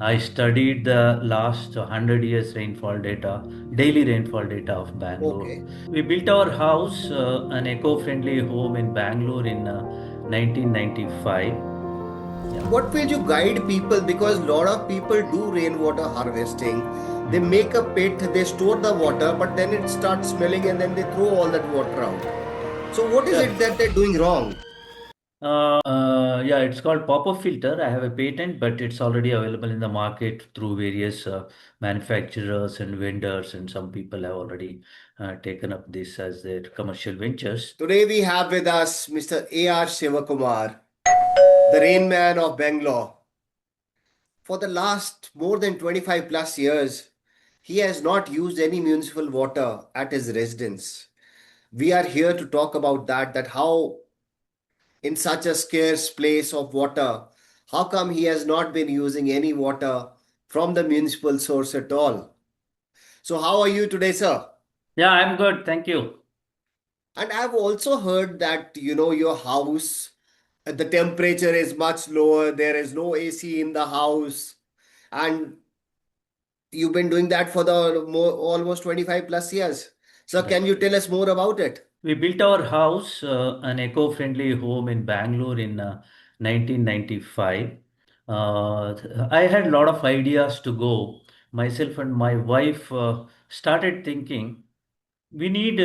I studied the last 100 years rainfall data, daily rainfall data of Bangalore. Okay. We built our house, an eco-friendly home in Bangalore in 1995. Yeah. What will you guide people? Because a lot of people do rainwater harvesting. They Mm. make a pit, they store the water, but then it starts smelling and then they throw all that water out. So, what is Yeah. it that they're doing wrong? Yeah, it's called pop-up filter. I have a patent, but it's already available in the market through various manufacturers and vendors, and some people have already taken up this as their commercial ventures. Today we have with us Mr. A.R. Shivakumar, the Rainman of Bangalore. For the last more than 25 plus years, he has not used any municipal water at his residence. We are here to talk about that how in such a scarce place of water, how come he has not been using any water from the municipal source at all? So, how are you today, sir? Yeah, I'm good. Thank you. And I've also heard that your house, the temperature is much lower, there is no AC in the house, and you've been doing that for the almost 25 plus years. So, can Right. you tell us more about it? We built our house, an eco-friendly home in Bangalore in 1995. I had a lot of ideas to go. Myself and my wife started thinking we need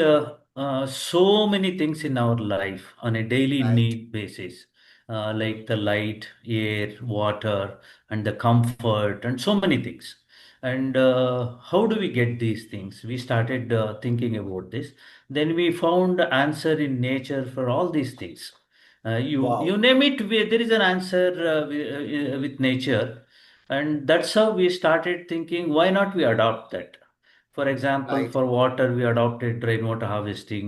so many things in our life on a daily Right. need basis, like the light, air, water, and the comfort, and so many things. And how do we get these things? We started thinking about this. Then we found the answer in nature for all these things. You Wow. name it, there is an answer with nature, and that's how we started thinking. Why not we adopt that? For example, Right. for water, we adopted rainwater harvesting.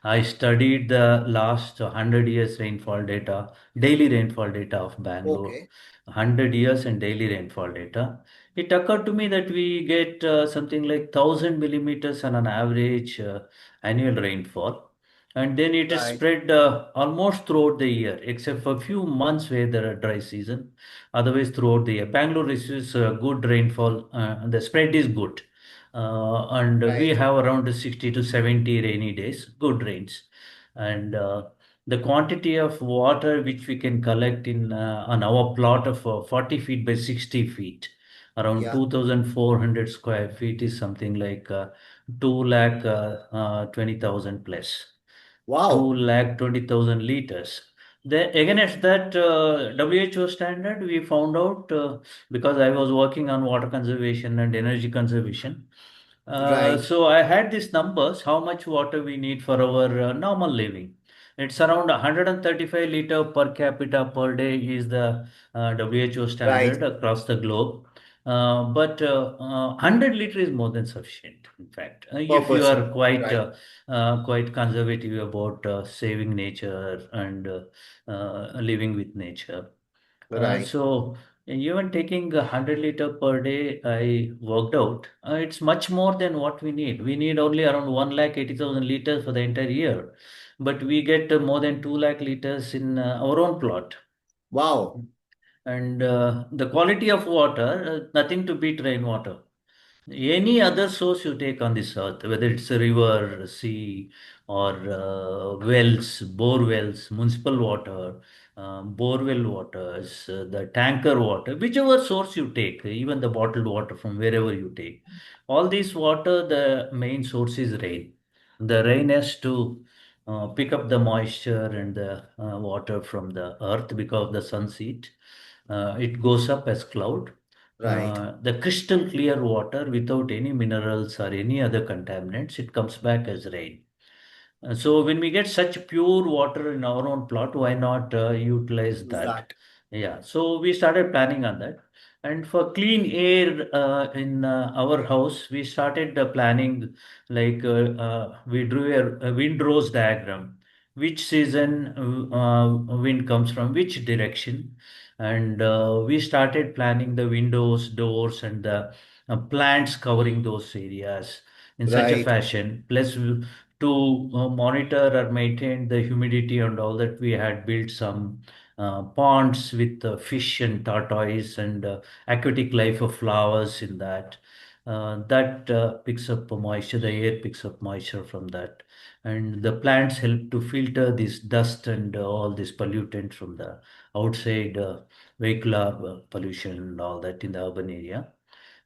I studied the last 100 years rainfall data, daily rainfall data of Bangalore, Okay. 100 years and daily rainfall data. It occurred to me that we get something like 1000 millimeters on an average annual rainfall. And then it is Right. spread almost throughout the year, except for a few months where there are dry season. Otherwise, throughout the year, Bangalore receives good rainfall. And the spread is good, and we Right. have around 60 to 70 rainy days, good rains. And the quantity of water which we can collect in on our plot of 40 feet by 60 feet, around Yeah. 2,400 square feet, is something like 2 lakh 20,000 plus. 2 Wow. lakh 20,000 liters. Then against that WHO standard, we found out, because I was working on water conservation and energy conservation. Right. So I had these numbers, how much water we need for our normal living. It's around 135 liter per capita per day is the WHO Right. standard across the globe. But 100 liter is more than sufficient, in fact. Per If you person. are quite Right. quite conservative about saving nature and living with nature. Right. So even taking 100 liter per day, I worked out. It's much more than what we need. We need only around 1,80,000 liters for the entire year, but we get more than 2 lakh liters in our own plot. Wow. And the quality of water, nothing to beat rainwater. Any other source you take on this earth, whether it's a river, sea, or wells, bore wells, municipal water, borewell waters, the tanker water, whichever source you take, even the bottled water from wherever you take, all this water, the main source is rain. The rain has to pick up the moisture and the water from the earth because of the sun's heat. It goes up as cloud. Right. The crystal clear water without any minerals or any other contaminants, it comes back as rain. So when we get such pure water in our own plot, why not utilize Use that? that. Yeah, so we started planning on that. And for clean air in our house, we started planning, like we drew a windrows diagram. Which season wind comes from which direction, and we started planning the windows, doors, and the plants covering those areas in such a Right. fashion. Plus, to monitor or maintain the humidity and all that, we had built some ponds with fish and tortoise and aquatic life of flowers in that. That picks up moisture, the air picks up moisture from that. And the plants help to filter this dust and all this pollutant from the outside vehicular pollution and all that in the urban area.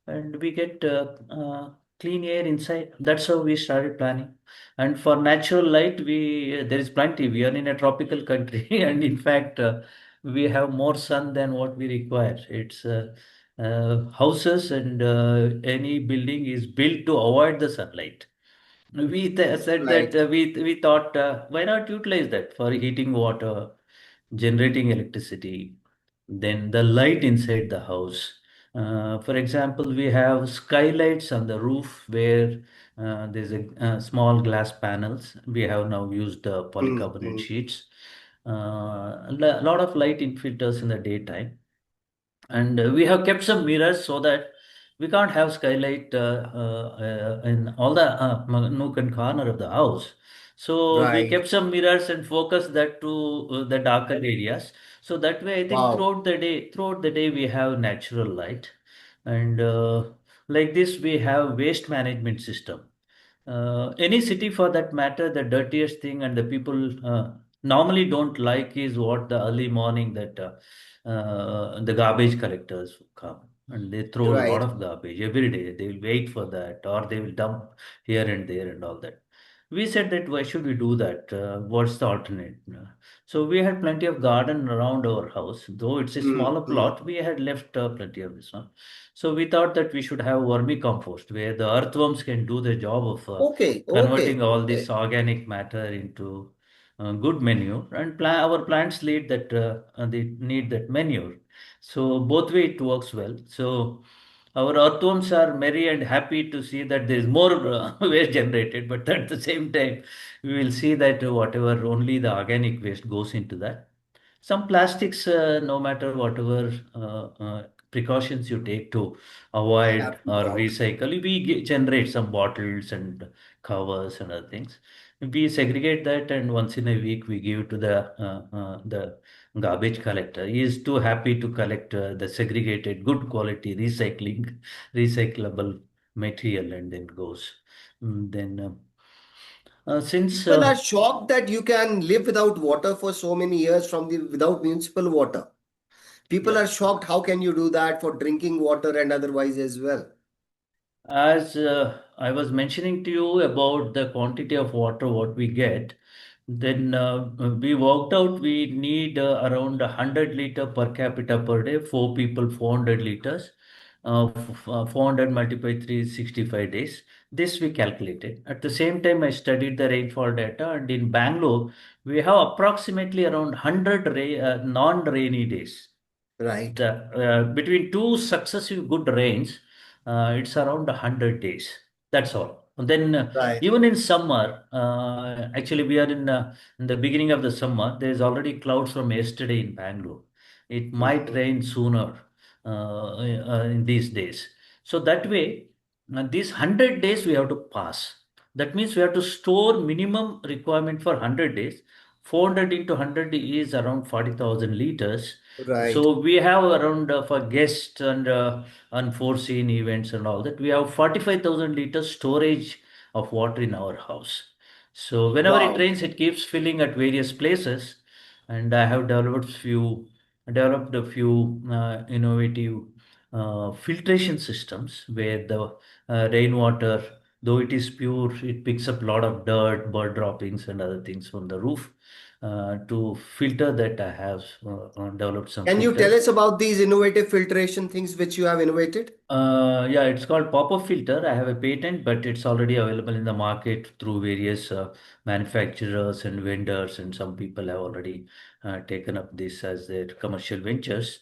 And we get clean air inside. That's how we started planning. And for natural light, we there is plenty. We are in a tropical country, and in fact, we have more sun than what we require. It's houses and any building is built to avoid the sunlight. Said that Right. we thought why not utilize that for heating water, generating electricity, then the light inside the house. For example, we have skylights on the roof where there's a small glass panels. We have now used polycarbonate Mm-hmm. sheets. A lot of light infilters in the daytime, and we have kept some mirrors so that we can't have skylight in all the nook and corner of the house. So we Right. kept some mirrors and focused that to the darker areas. So that way, I think Wow. throughout the day we have natural light, and like this we have waste management system. Any city for that matter, the dirtiest thing and the people normally don't like is what the early morning that the garbage collectors come and they throw a lot Right. of garbage every day. They will wait for that or they will dump here and there and all that. We said that why should we do that? What's the alternate? So we had plenty of garden around our house, though it's a smaller Mm-hmm. plot. We had left plenty of this one. So we thought that we should have vermicompost where the earthworms can do the job of Okay. converting Okay. all Okay. this organic matter into good manure, and our plants need that they need that manure. So both way it works well. So our earthworms are merry and happy to see that there is more waste generated, but at the same time, we will see that whatever only the organic waste goes into that. Some plastics, no matter whatever precautions you take to avoid or recycle, we generate some bottles and covers and other things. We segregate that, and once in a week we give to the garbage collector. He is too happy to collect the segregated, good quality, recyclable material, and then goes. Then since People are shocked that you can live without water for so many years from the without municipal water. People Yeah. are shocked. How can you do that for drinking water and otherwise as well? As I was mentioning to you about the quantity of water what we get, then we worked out we need around 100 liter per capita per day, four people 400 liters, 400 multiplied 365 days. This we calculated. At the same time, I studied the rainfall data, and in Bangalore, we have approximately around 100 non-rainy days. Right. The between two successive good rains, it's around 100 days. That's all. And then Right. even in summer, actually we are in the beginning of the summer. There is already clouds from yesterday in Bangalore. It might Mhm. rain sooner in these days. So that way, these 100 days we have to pass. That means we have to store minimum requirement for 100 days. 400 into 100 is around 40,000 liters. Right. So we have around for guests and unforeseen events and all that. We have 45,000 liters storage of water in our house. So whenever it Wow. rains, it keeps filling at various places. And I have developed a few innovative filtration systems where the rainwater, though it is pure, it picks up a lot of dirt, bird droppings, and other things from the roof. To filter that, I have developed some Can you tell filters. us about these innovative filtration things which you have innovated? Yeah, it's called pop-up filter. I have a patent, but it's already available in the market through various manufacturers and vendors, and some people have already taken up this as their commercial ventures.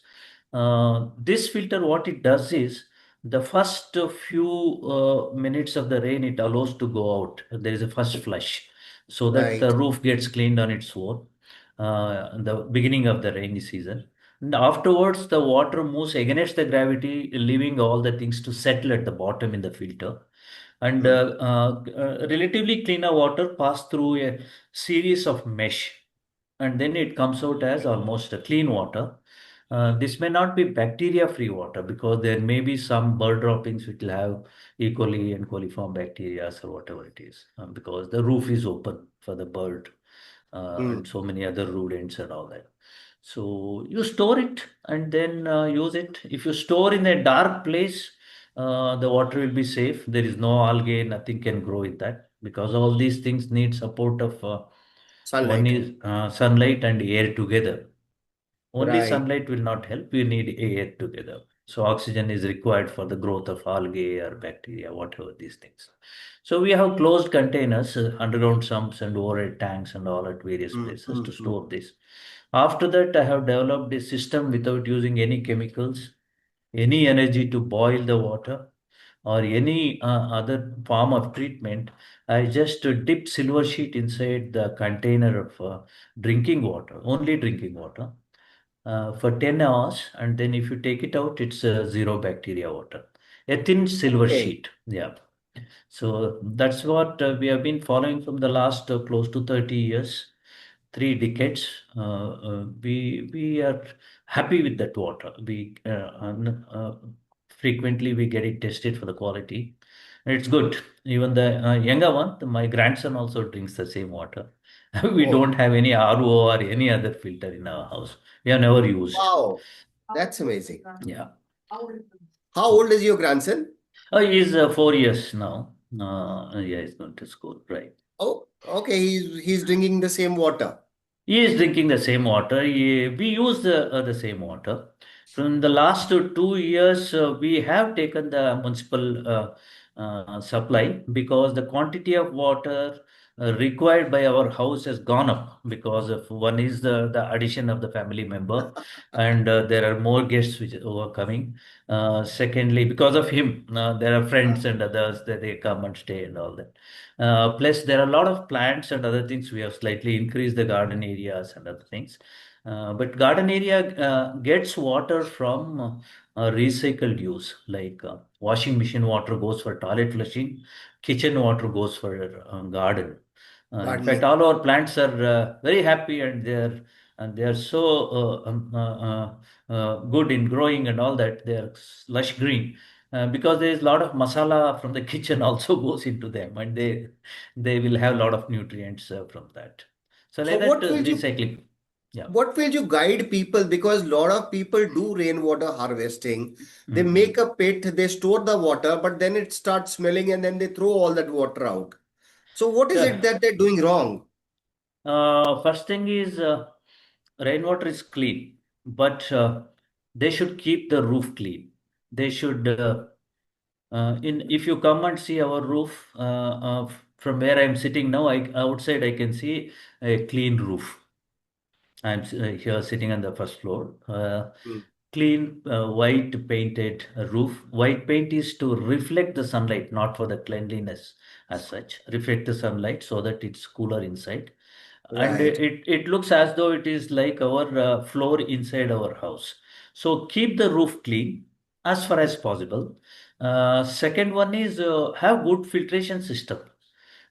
This filter, what it does is the first few minutes of the rain, it allows to go out. There is a first flush, so that the Right. roof gets cleaned on its own. In the beginning of the rainy season. And afterwards, the water moves against the gravity, leaving all the things to settle at the bottom in the filter. And Mm. relatively cleaner water pass through a series of mesh. and then it comes out as almost a clean water. This may not be bacteria-free water because there may be some bird droppings which will have E. coli and coliform bacteria or whatever it is, because the roof is open for the bird and Hmm. so many other rodents and all that. So you store it and then use it. If you store in a dark place, the water will be safe. There is no algae, nothing can grow in that because all these things need support of one Sunlight. is sunlight and air together. Only Right. sunlight will not help. We need air together. So oxygen is required for the growth of algae or bacteria, whatever these things. So we have closed containers, underground sumps and overhead tanks and all at various Hmm. places Hmm. to Hmm. store this. After that, I have developed a system without using any chemicals, any energy to boil the water or any other form of treatment. I just dip silver sheet inside the container of drinking water, only drinking water, for 10 hours. And then if you take it out, it's zero bacteria water. A thin silver Okay. sheet. Yeah. So that's what we have been following from the last close to 30 years, 3 decades. We are happy with that water. Frequently we get it tested for the quality. It's good. Even the younger one, my grandson also drinks the same water. We Oh, don't have any RO or any other filter in our house. We have never used. wow. That's amazing. Yeah. How So, old is your grandson? he's 4 years now. Yeah, he's going to school, right? Oh, okay. He's drinking the same water. He is drinking the same water. We use the same water. From the last 2 years, we have taken the municipal supply because the quantity of water required by our house has gone up because of one is the addition of the family member, and there are more guests which are coming. Secondly, because of him, there are friends and others that they come and stay and all that. Plus, there are a lot of plants and other things. We have slightly increased the garden areas and other things. But garden area gets water from recycled use, like washing machine water goes for toilet flushing, kitchen water goes for garden. In fact, Gardening. all our plants are very happy and they are so good in growing and all that. They are lush green because there is a lot of masala from the kitchen also goes into them, and they will have a lot of nutrients from that. So So like that recycling. Yeah. what will you guide people? Because a lot of people do rainwater harvesting. They Mhm. make a pit, they store the water, but then it starts smelling and then they throw all that water out. So what is it Yeah. that they're doing wrong? First thing is rainwater is clean, but they should keep the roof clean. They should in if you come and see our roof from where I'm sitting now, outside I can see a clean roof. I'm here sitting on the first floor. Hmm. Clean, white painted roof. White paint is to reflect the sunlight, not for the cleanliness as such. Reflect the sunlight so that it's cooler inside. And Right. it looks as though it is like our floor inside our house. So keep the roof clean as far as possible. Second one is have good filtration system.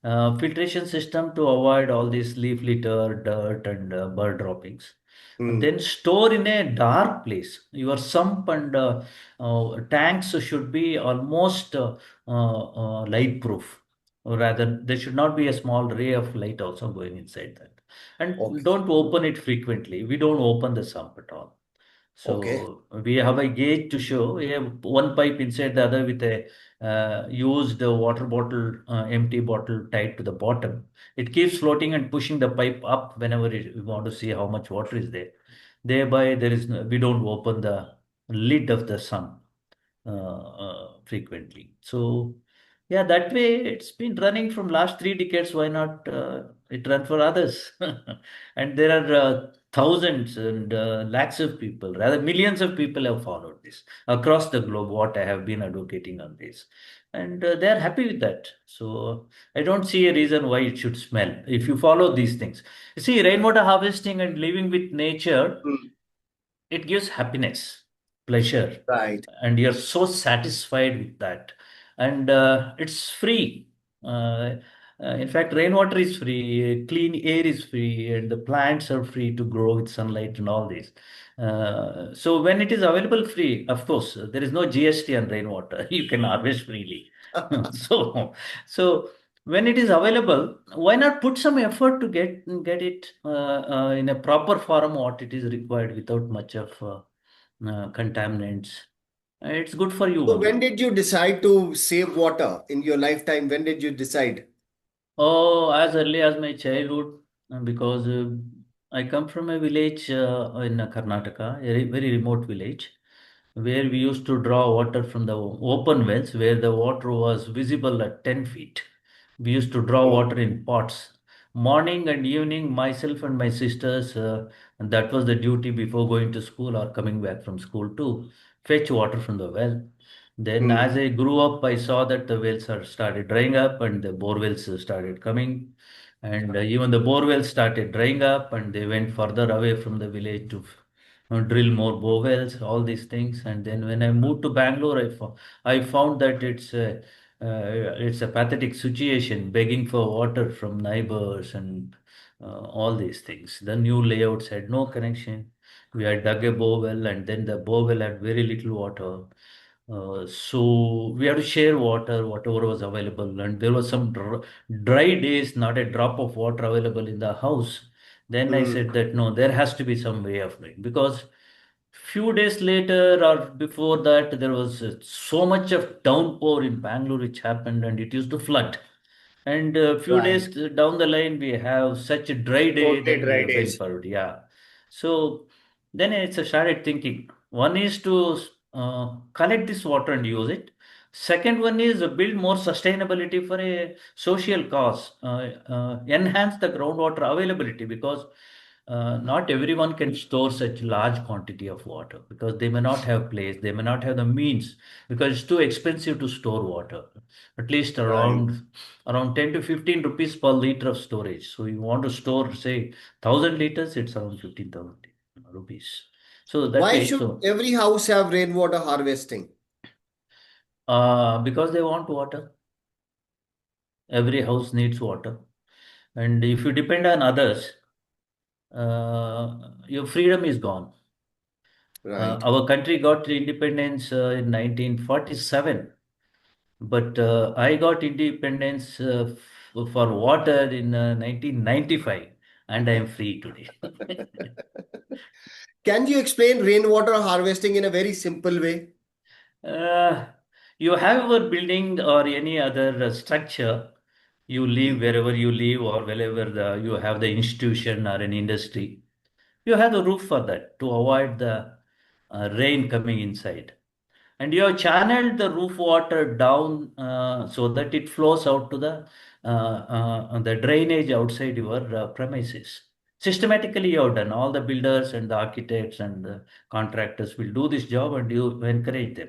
Filtration system to avoid all these leaf litter, dirt, and bird droppings. And Hmm. then store in a dark place. Your sump and tanks should be almost light proof. Or rather, there should not be a small ray of light also going inside that. And Okay. don't open it frequently. We don't open the sump at all. Okay. So we have a gauge to show. We have one pipe inside the other with a used water bottle, empty bottle tied to the bottom. It keeps floating and pushing the pipe up whenever we want to see how much water is there. Thereby, we don't open the lid of the sump frequently. So, yeah, that way it's been running from last 3 decades. Why not it run for others? And there are thousands and lakhs of people, rather millions of people have followed this across the globe. What I have been advocating on this, and they are happy with that. So I don't see a reason why it should smell if you follow these things. You see, rainwater harvesting and living with nature, Hmm. it gives happiness, pleasure, Right. and you're so satisfied with that. And it's free. Uh, In fact, rainwater is free, clean air is free, and the plants are free to grow with sunlight and all this. So when it is available free, of course, there is no GST on rainwater. You can harvest freely. So, so when it is available, why not put some effort to get it in a proper form, what it is required without much of contaminants. It's good for you So when only. did you decide to save water in your lifetime? When did you decide? Oh, as early as my childhood, because I come from a village in Karnataka, a very remote village, where we used to draw water from the open wells, where the water was visible at 10 feet. We used to draw Oh. water in pots. Morning and evening, myself and my sisters, and that was the duty before going to school or coming back from school to fetch water from the well. Then, Hmm. as I grew up, I saw that the wells are started drying up and the bore wells started coming. And even the bore wells started drying up and they went further away from the village to drill more bore wells, all these things. And then when I moved to Bangalore, I found that it's a pathetic situation, begging for water from neighbors and all these things. The new layouts had no connection. We had dug a bore well and then the bore well had very little water. So we had to share water, whatever was available, and there was some dry days, not a drop of water available in the house. Then I Hmm. said that no, there has to be some way of doing because few days later or before that there was so much of downpour in Bangalore which happened and it used to flood. And a few days Right. down the line, we have such a dry day, Totally then we dry have felt days. forward. Yeah. So then it's a started thinking. One is to collect this water and use it. Second one is build more sustainability for a social cause, enhance the groundwater availability because not everyone can store such large quantity of water because they may not have place, they may not have the means because it's too expensive to store water. At least Right. around 10 to 15 rupees per liter of storage. So you want to store, say, 1,000 liters, it's around 15,000 rupees. So that Why way, should so every house have rainwater harvesting? because they want water, every house needs water. And if you depend on others, your freedom is gone. Right. Our country got independence in 1947, but I got independence for water in 1995, and I am free today. Can you explain rainwater harvesting in a very simple way? Uh, you have a building or any other structure, you live wherever you live or wherever you have the institution or an industry. You have the roof for that to avoid the rain coming inside. And you have channeled the roof water down so that it flows out to the drainage outside your premises. Systematically, you have done. All the builders and the architects and the contractors will do this job, and you encourage them.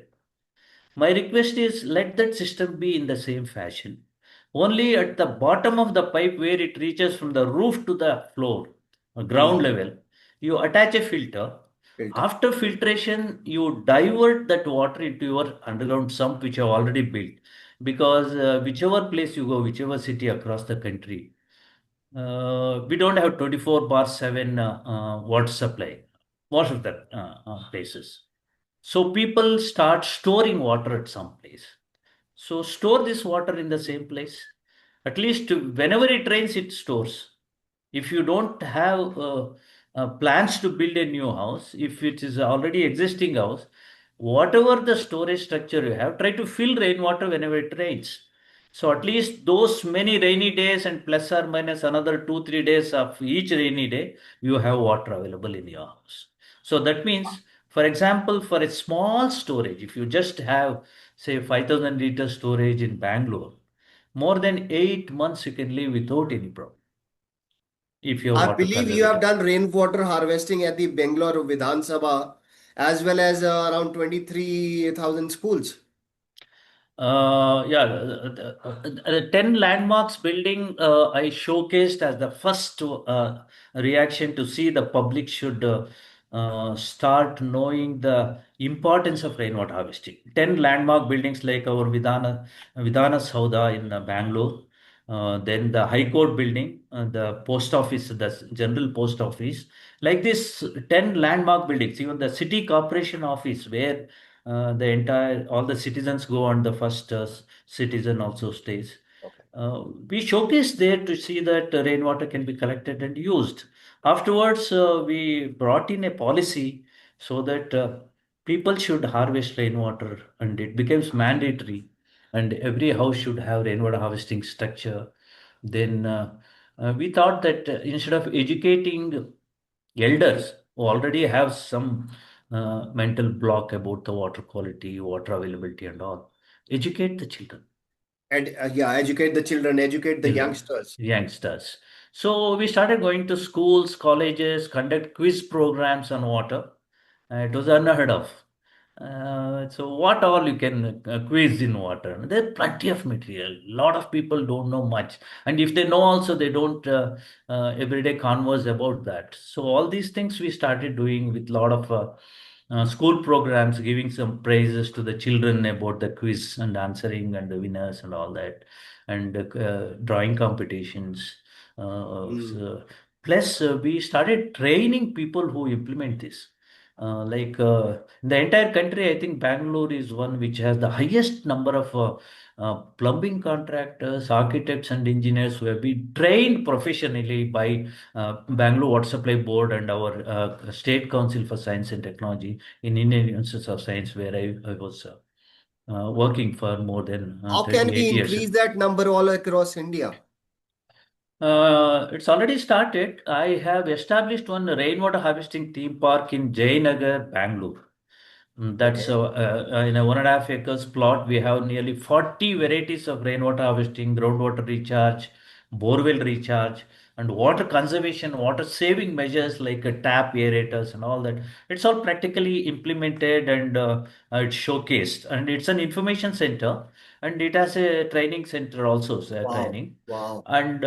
My request is let that system be in the same fashion. Only at the bottom of the pipe where it reaches from the roof to the floor, ground Hmm. level, you attach a filter. Filter. After filtration, you divert that water into your underground sump which you have already built. Because whichever place you go, whichever city across the country, we don't have 24 bar 7 water supply. Most of the places. So people start storing water at some place. So store this water in the same place. At least whenever it rains, it stores. If you don't have plans to build a new house, if it is already existing house, whatever the storage structure you have, try to fill rainwater whenever it rains. So at least those many rainy days and plus or minus another 2 3 days of each rainy day, you have water available in your house. So that means, for example, for a small storage, if you just have say 5,000 liter storage in Bangalore, more than 8 months you can live without any problem if your I water believe you have conservative. done rainwater harvesting at the Bangalore Vidhan Sabha as well as around 23,000 schools. Yeah, the 10 landmarks building I showcased as the first reaction to see the public should start knowing the importance of rainwater harvesting. 10 landmark buildings like our Vidhana Saudha in Bangalore, then the High Court building, the post office, the general post office, like this 10 landmark buildings, even the city corporation office where the entire, all the citizens go and the first citizen also stays. Okay. We showcased there to see that rainwater can be collected and used. Afterwards, we brought in a policy so that people should harvest rainwater and it becomes mandatory and every house should have rainwater harvesting structure. Then we thought that instead of educating elders who already have some mental block about the water quality, water availability, and all, educate the children. And yeah, educate the children, educate the Children, youngsters. youngsters. So we started going to schools, colleges, conduct quiz programs on water. It was unheard of. So what all you can quiz in water? There's plenty of material. A lot of people don't know much, and if they know also, they don't everyday converse about that. So all these things we started doing with a lot of school programs, giving some praises to the children about the quiz and answering and the winners and all that, and drawing competitions. Mm. Plus, we started training people who implement this. In the entire country, I think Bangalore is one which has the highest number of plumbing contractors, architects, and engineers who have been trained professionally by Bangalore Water Supply Board and our State Council for Science and Technology in Indian Institute of Science, where I was working for more than How can we 38 years. increase that number all across India? It's already started. I have established one rainwater harvesting theme park in Jayanagar, Bangalore. That's Okay. in a 1.5 acres plot. We have nearly 40 varieties of rainwater harvesting, groundwater recharge, borewell recharge, and water conservation, water saving measures like tap aerators and all that. It's all practically implemented and it's showcased. And it's an information center and it has a training center also, so Wow. training. Wow. And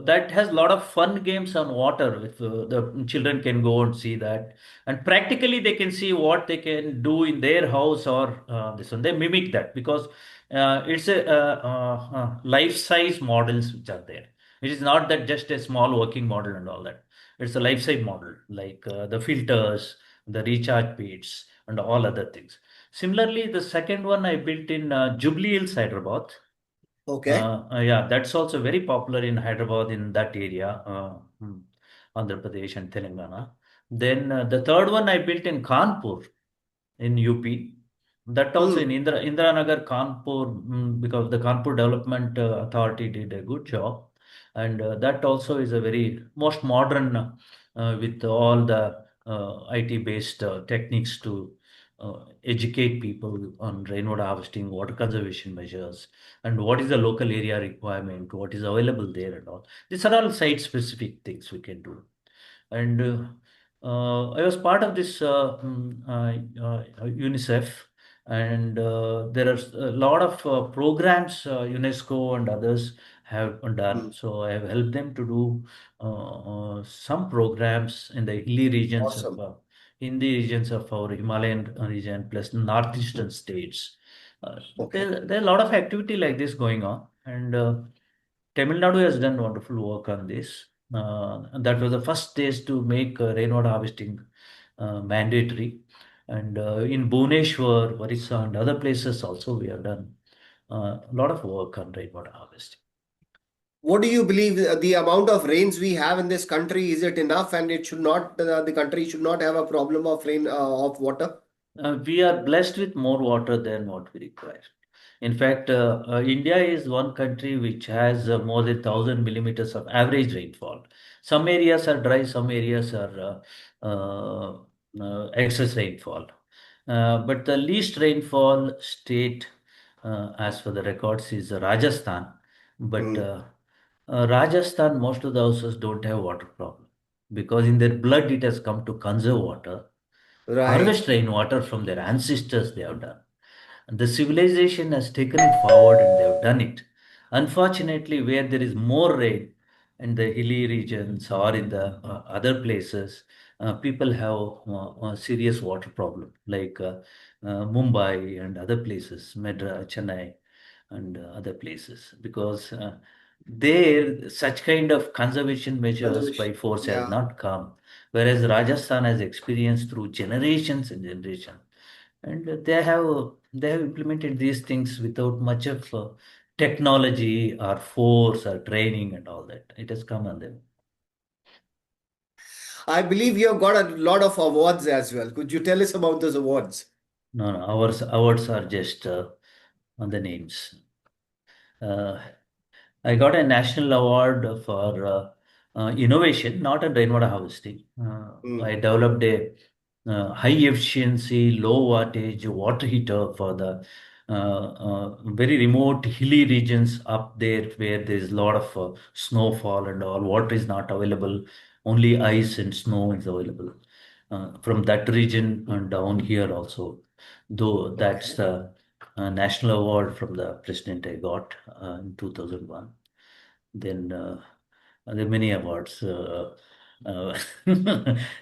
that has a lot of fun games on water. If the children can go and see that and practically they can see what they can do in their house or this one they mimic that because it's a life size models which are there. It is not that just a small working model and all that. It's a life size model like the filters, the recharge pits, and all other things. Similarly, the second one I built in Jubilee Hills, Hyderabad. Okay. Yeah, that's also very popular in Hyderabad in that area, Andhra Pradesh and Telangana. Then the third one I built in Kanpur in UP. That also in Hmm. Indira Nagar, Kanpur, because the Kanpur Development Authority did a good job, and that also is a very most modern with all the IT based techniques to educate people on rainwater harvesting, water conservation measures, and what is the local area requirement, what is available there, and all. These are all site specific things we can do. And I was part of this UNICEF, and there are a lot of programs UNESCO and others have done. Hmm. So I have helped them to do some programs in the hilly regions of Awesome. our Himalayan region plus northeastern states. Okay. There are a lot of activity like this going on, and Tamil Nadu has done wonderful work on this. And that was the first stage to make rainwater harvesting mandatory. And in Bhubaneswar, Orissa, and other places also, we have done a lot of work on rainwater harvesting. What do you believe the amount of rains we have in this country, is it enough and it should not, the country should not have a problem of rain, of water? We are blessed with more water than what we require. In fact, India is one country which has more than 1,000 millimeters of average rainfall. Some areas are dry, some areas are excess rainfall. But the least rainfall state, as for the records, is Rajasthan. But Hmm. Rajasthan, most of the houses don't have water problem because in their blood it has come to conserve water, Right. harvest rainwater from their ancestors they have done. And the civilization has taken it forward and they have done it. Unfortunately, where there is more rain in the hilly regions or in the other places, people have a serious water problem like Mumbai and other places, Medra, Chennai, and other places because There, such kind of conservation measures Conservation. by force has Yeah. not come, whereas Rajasthan has experienced through generations and generations, and they have implemented these things without much of technology or force or training and all that. It has come on them. I believe you have got a lot of awards as well. Could you tell us about those awards? No, no, awards are just on the names. Uh, I got a national award for innovation, not in rainwater harvesting. I Hmm. developed a high efficiency, low wattage water heater for the very remote hilly regions up there where there's a lot of snowfall and all. Water is not available, only ice and snow is available. From that region and down here also, though that's Okay. the national award from the president I got in 2001. Then there are many awards. Uh,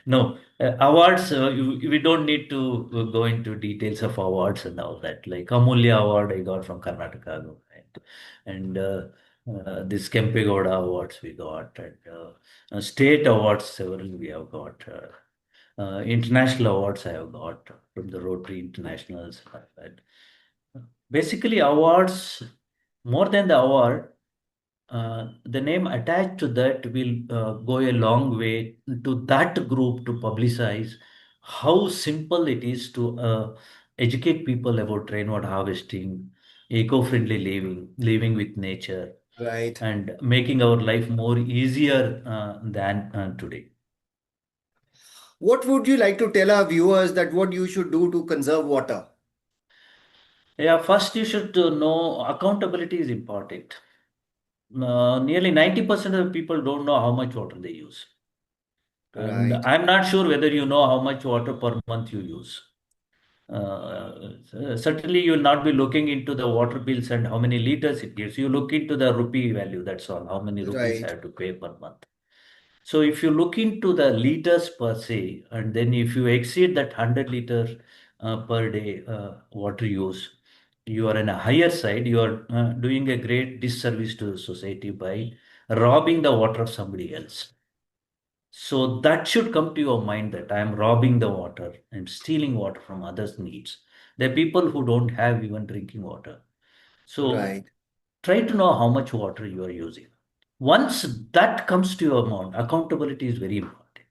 no, awards, we don't need to go into details of awards and all that. Like Amulya Award I got from Karnataka government. And this Kempegoda awards we got. And state awards several we have got. International awards I have got from the Rotary Internationals. Like that. Basically, awards, more than the award, the name attached to that will go a long way to that group to publicize how simple it is to educate people about rainwater harvesting, eco-friendly living with nature, Right. and making our life more easier than today. What would you like to tell our viewers that what you should do to conserve water? Yeah, first you should know accountability is important. Nearly 90% of the people don't know how much water they use. And Right. I'm not sure whether you know how much water per month you use. Certainly, you will not be looking into the water bills and how many liters it gives. You look into the rupee value, that's all, how many rupees I Right. have to pay per month. So, if you look into the liters per se, and then if you exceed that 100 liter per day water use, you are in a higher side, you are doing a great disservice to the society by robbing the water of somebody else. So that should come to your mind that I am robbing the water, I'm stealing water from others' needs. There are people who don't have even drinking water. So Right. try to know how much water you are using. Once that comes to your mind, accountability is very important.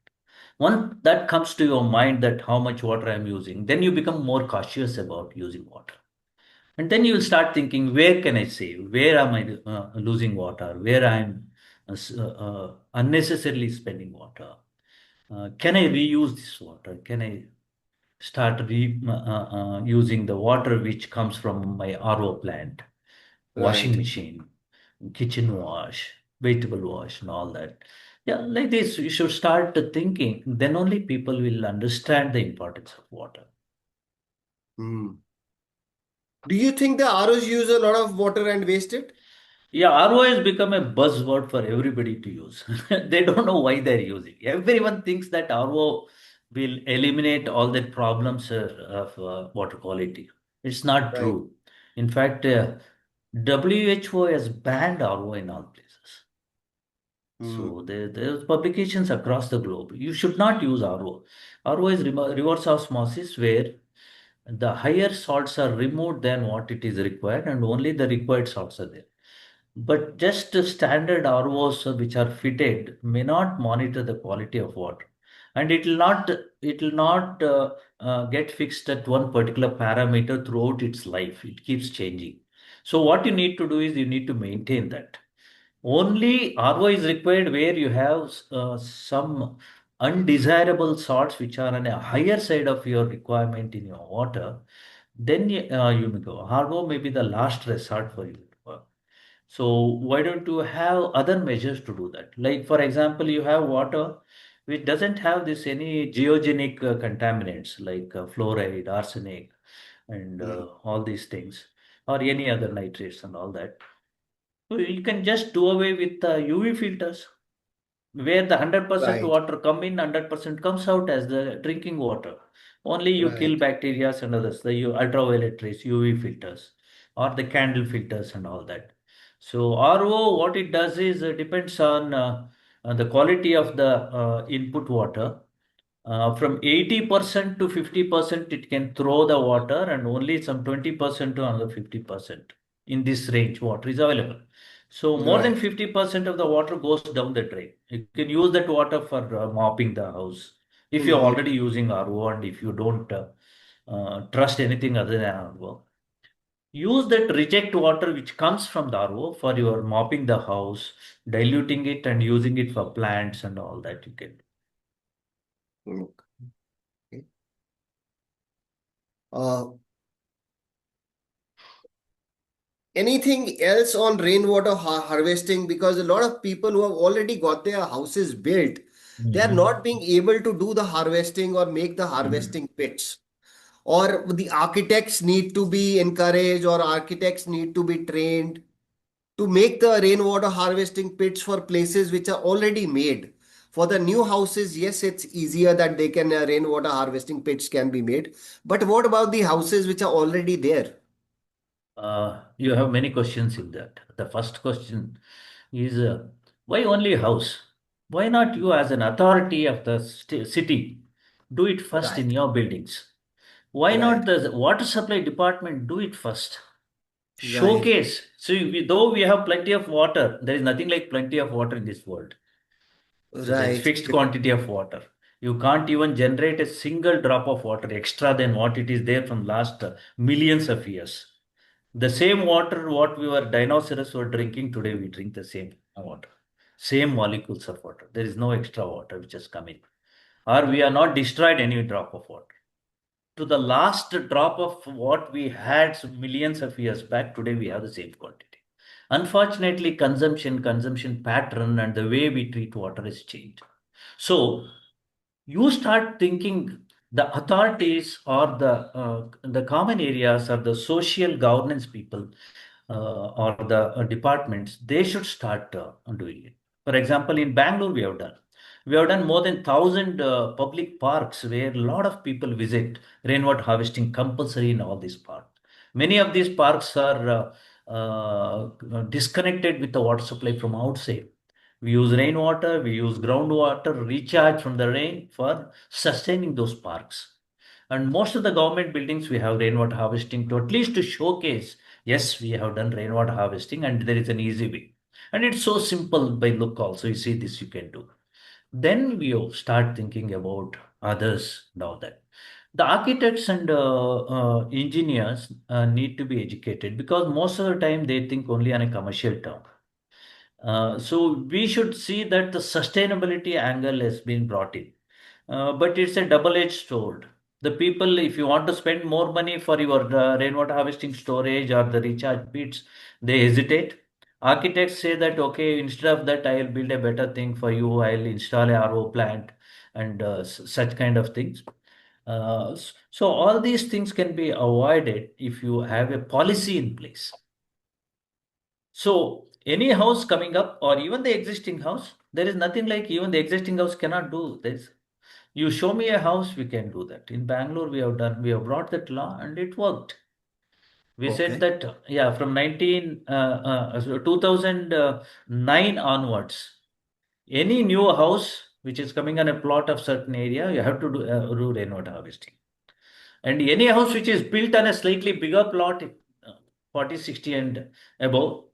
Once that comes to your mind that how much water I'm using, then you become more cautious about using water. And then you will start thinking, where can I save? Where am I losing water? Where I'm unnecessarily spending water? Can I reuse this water? Can I start using the water which comes from my RO plant, washing Right. machine, kitchen wash, vegetable wash, and all that? Yeah, like this, you should start thinking. Then only people will understand the importance of water. Hmm. Do you think the ROs use a lot of water and waste it? Yeah, RO has become a buzzword for everybody to use. They don't know why they're using. Everyone thinks that RO will eliminate all the problems of water quality. It's not Right. true. In fact, WHO has banned RO in all places. Hmm. So there's publications across the globe. You should not use RO. RO is reverse osmosis, where the higher salts are removed than what it is required, and only the required salts are there. But just standard ROs which are fitted may not monitor the quality of water, and it will not get fixed at one particular parameter throughout its life. It keeps changing. So what you need to do is you need to maintain that. Only RO is required where you have some undesirable salts which are on a higher side of your requirement in your water. Then you may go. RO may be the last resort for you. So why don't you have other measures to do that? Like for example, you have water which doesn't have this any geogenic contaminants like fluoride, arsenic, and Hmm. all these things, or any other nitrates and all that. So you can just do away with the UV filters where the 100% Right. water come in, 100% comes out as the drinking water. Only you kill Right. bacteria and others, the ultraviolet rays, UV filters, or the candle filters and all that. So RO, what it does is depends on the quality of the input water. From 80% to 50%, it can throw the water, and only some 20% to another 50%. In this range, water is available. So more than Right. 50% of the water goes down the drain. You can use that water for mopping the house. If you're Mhm. already using RO and if you don't trust anything other than RO, use that reject water which comes from the RO for your mopping the house, diluting it and using it for plants and all that you can. Okay. Uh, Anything else on rainwater harvesting? Because a lot of people who have already got their houses built, they are Mhm. not being able to do the harvesting or make the Mhm. harvesting pits. Or the architects need to be encouraged, or architects need to be trained to make the rainwater harvesting pits for places which are already made. For the new houses, yes, it's easier that they can rainwater harvesting pits can be made. But what about the houses which are already there? You have many questions in that. The first question is why only house? Why not you, as an authority of the city, do it first in Right, your buildings? Why not right, the water supply department do it first? right, Showcase. See, though we have plenty of water, there is nothing like plenty of water in this world. So there is right. fixed quantity of water. You can't even generate a single drop of water extra than what it is there from last millions of years. The same water what we were dinosaurs were drinking today, we drink the same water. Same molecules of water. There is no extra water which has come in. Or we are not destroyed any drop of water. To the last drop of what we had millions of years back, today we have the same quantity. Unfortunately, consumption pattern, and the way we treat water has changed. So you start thinking the authorities or the common areas or the social governance people or the departments, they should start doing it. For example, in Bangalore, we have done more than 1,000 public parks where a lot of people visit. Rainwater harvesting compulsory in all these parks. Many of these parks are disconnected with the water supply from outside. We use rainwater, we use groundwater, recharge from the rain for sustaining those parks. And most of the government buildings, we have rainwater harvesting to at least to showcase, yes, we have done rainwater harvesting and there is an easy way. And it's so simple by look also. You see this you can do. Then we start thinking about others and all that. The architects and engineers need to be educated because most of the time they think only on a commercial term. So we should see that the sustainability angle has been brought in. But it's a double-edged sword. The people, if you want to spend more money for your rainwater harvesting storage or the recharge bits, they hesitate. Architects say that, okay, instead of that, I'll build a better thing for you. I'll install a RO plant and such kind of things. So all these things can be avoided if you have a policy in place. So any house coming up or even the existing house, there is nothing like even the existing house cannot do this. You show me a house, we can do that. In Bangalore, we have brought that law and it worked. We said Okay. that, yeah, from 2009 onwards, any new house which is coming on a plot of certain area, you have to do rainwater harvesting. And any house which is built on a slightly bigger plot, 40, 60 and above,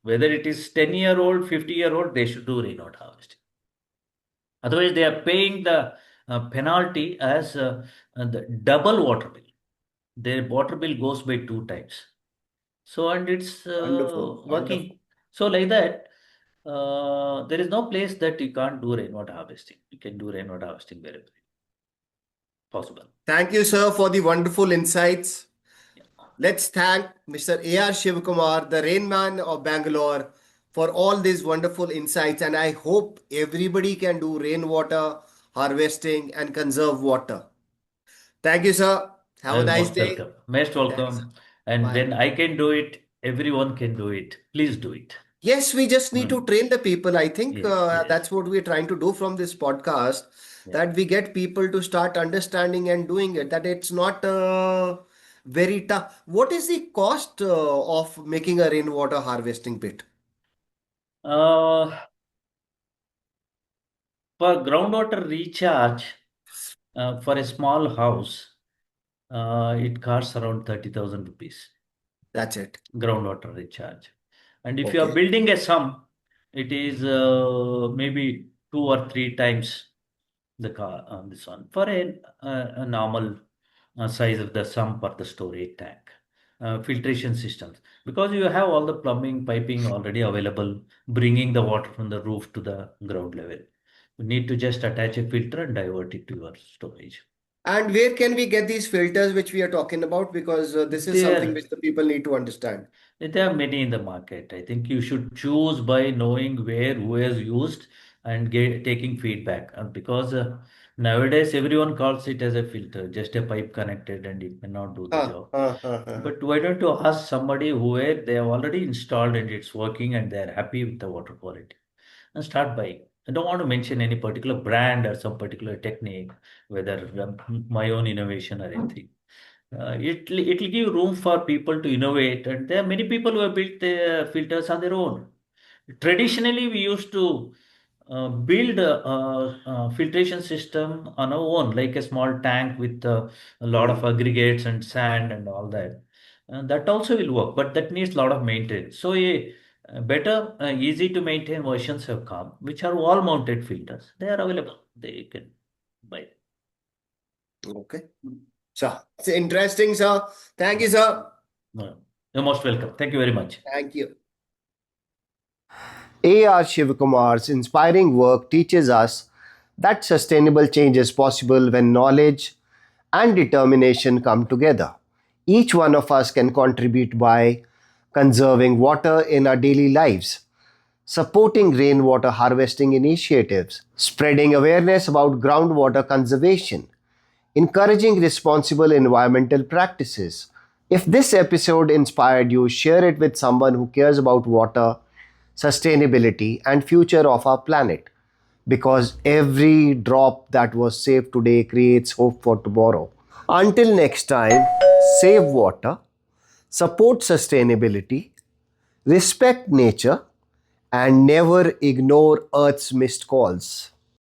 whether it is 10-year-old, 50-year-old, they should do rainwater harvesting. Otherwise, they are paying the penalty as the double water bill. Their water bill goes by two times. So, and it's Wonderful, wonderful. working. So, like that, there is no place that you can't do rainwater harvesting. You can do rainwater harvesting wherever possible. Thank you, sir, for the wonderful insights. Yeah. Let's thank Mr. A.R. Shivakumar, the Rainman of Bangalore, for all these wonderful insights. And I hope everybody can do rainwater harvesting and conserve water. Thank you, sir. Have a nice Most day. welcome. Most Thanks, sir. welcome. And Bye. when I can do it, everyone can do it. Please do it. Yes, we just need to Mm. train the people. I think Yes, yes. that's what we're trying to do from this podcast, Yeah. that we get people to start understanding and doing it, that it's not very tough. What is the cost of making a rainwater harvesting pit? Uh, for groundwater recharge, for a small house, it costs around 30,000 rupees. That's it. Groundwater recharge. And if you are Okay. building a sump, it is maybe two or three times the car on this one for a normal size of the sump or the storage tank. Filtration systems, because you have all the plumbing piping already available, bringing the water from the roof to the ground level. You need to just attach a filter and divert it to your storage. And where can we get these filters which we are talking about? Because this is something There which the people need to understand. There are many in the market. I think you should choose by knowing where, who has used, and taking feedback. Because nowadays everyone calls it as a filter, just a pipe connected, and it may not do the job. Huh. But why don't you ask somebody where they have already installed and it's working and they are happy with the water quality, and start buying. I don't want to mention any particular brand or some particular technique, whether my own innovation or anything. It'll give room for people to innovate, and there are many people who have built their filters on their own. Traditionally, we used to build a filtration system on our own, like a small tank with a lot of Hmm. aggregates and sand and all that. That also will work, but that needs a lot of maintenance. So, a better, easy to maintain versions have come, which are wall mounted filters. They are available. They can buy. Okay. So it's interesting, sir. Thank you, sir. You're most welcome. Thank you very much. Thank you. A.R. Shivakumar's inspiring work teaches us that sustainable change is possible when knowledge and determination come together. Each one of us can contribute by conserving water in our daily lives, supporting rainwater harvesting initiatives, spreading awareness about groundwater conservation, encouraging responsible environmental practices. If this episode inspired you, share it with someone who cares about water, sustainability, and future of our planet. Because every drop that was saved today creates hope for tomorrow. Until next time, save water, support sustainability, respect nature, and never ignore Earth's missed calls.